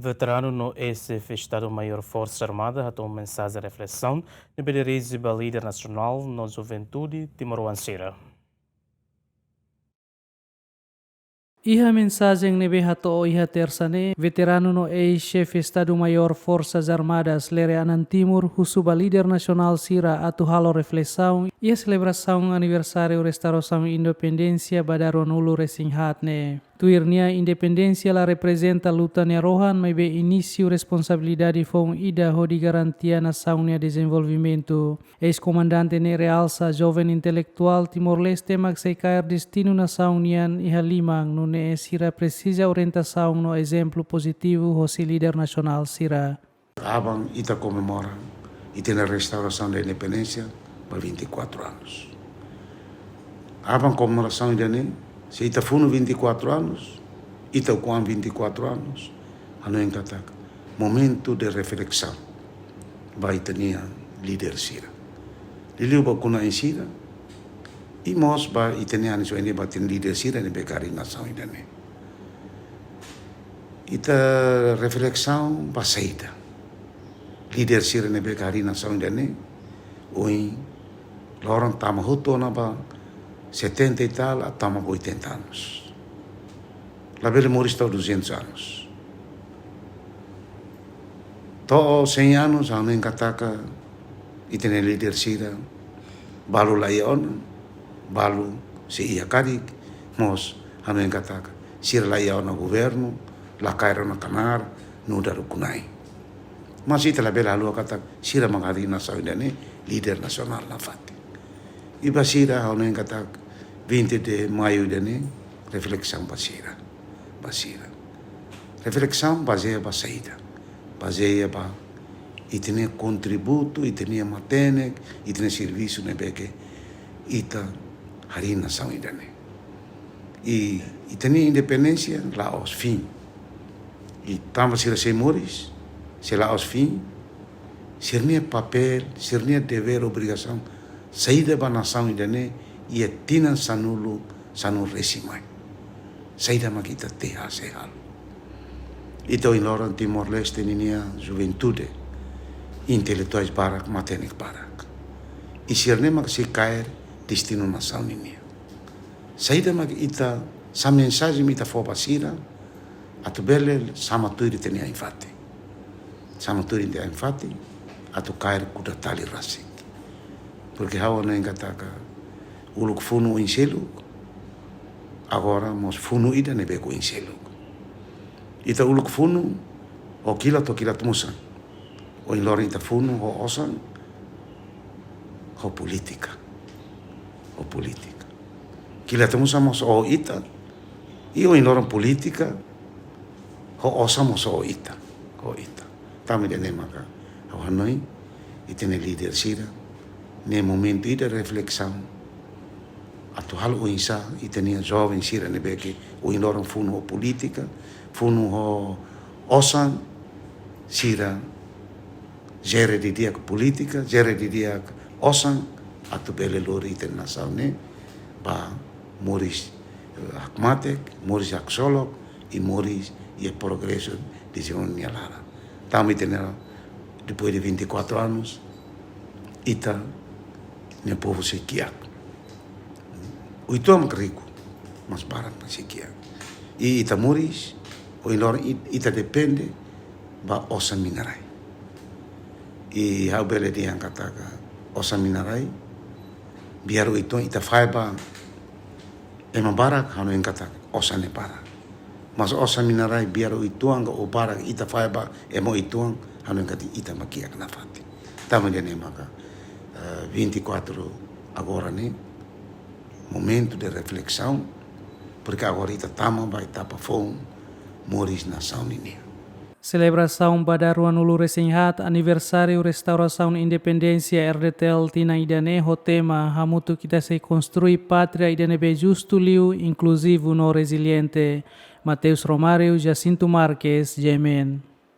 Veterano no SF Estado-Maior Força Armada atou uma mensagem de reflexão no Bederize da líder nacional na juventude Timor-Leste. Iha mensagem nebe hato iha tersane veterano no ex-chefe Estado-Maior Forças Armadas Lereanan Timur husuba líder nacional Sira atu halo reflexão e a celebração aniversário restauração independência badaron ulu resinghatne. Tuirnia independência la representa luta rohan mas be início responsabilidade fong ida hodi garantia naçãonia desenvolvimento. Ex-comandante ne realça jovem intelectual Timor-Leste mag se cair destino naçãonian iha limang no ne Sira precisa orientação no exemplo positivo hosi líder nacional Sira. Abang ita comemora e tem a restauração da independência por 24 anos. Abang comemoração de nem se ita funo 24 anos, ita com 24 anos, ano em katak momento de reflexão. Vai ter líder Sira. Liliu ba kuna Sira. E mos ba itenia ni so ini ba tin líder Sira ni bekari nação idane. Ita reflexão ba saída. Líder Sira ni bekari nação idane. Oi Laurent tamahuto na ba 70 e tal a tama 80 anos. La bele moris está 200 anos. To 100 anos a nem kataka itene líder Sira balu laion balu se ia kadik mos a nem kataka Sira laion na governo la cairo na canar no daru kunai. Mas ita la bele alu kataka Sira mangari na saudane líder nacional na fati. Iba Sira a nem kataka 20 de maio dene reflexão basira. Reflexão baseia ba saída. Baseia ba itene contributo, itene matene, itene serviço nebeke ita harina são idane. E itene independência lá aos fim. E tamba sira se moris, se lá aos fim, sirnia papel, sirnia dever, obrigação, saída ba nação idane e tina sanulu sanu resimai. Saída makita te hasehal. Ito in Laurent Timor-Leste ninia juventude intelectuais barak matenik barak. E sirne mak se cair destino nação ninia. Saída mak ita sa mensagem ita fo basira atu bele sama tuiri tenia infate. Sama tuiri tenia infate atu cair kudatali rasik. Porque hawa na engataka uluk funu in seluk, agora mos funu ida ne beko in seluk. Ita uluk funu, o kila to kila tumusan. O in lori ita funu, o osan, o politika. O politika. Kila tumusan mos o ita, i o in loran politika, o osan mos o ita. O ita. Tami de nemaka. O hanoi, itene líder Sira, ne momento ida reflexão, atu hal o insa itenia jovem Sira nebeke o inoran funu o politika funu o osan Sira jere di dia politika jere di dia osan atu bele lori iten nação ne ba moris akmatek moris aksolok e moris e progresso de Jonia Lara tami tenera depois de 24 anos ita ne povo sequiak. O itu am rico, mas barat pasikia. E ita moris, o inor ita depende ba osa minarai. E hau bele di ang kataka osa minarai, biar o itu ita faiba ema barak hanu ang kataka osa ne barak. Mas osa minarai biar o itu ang o barak ita faiba emo itu ang hanu ang kataka ita makiak na fati. Tama dia ne maka 24 agora ne momento de reflexão, porque agora estamos vai etapa fom moris nação ninia. Celebração Badaruan Ulu Resinghat aniversário restauração independência RDTL tina idane ho tema hamutu kita se construir pátria idane be justo liu inclusivo no resiliente. Mateus Romário, Jacinto Marques, Yemen.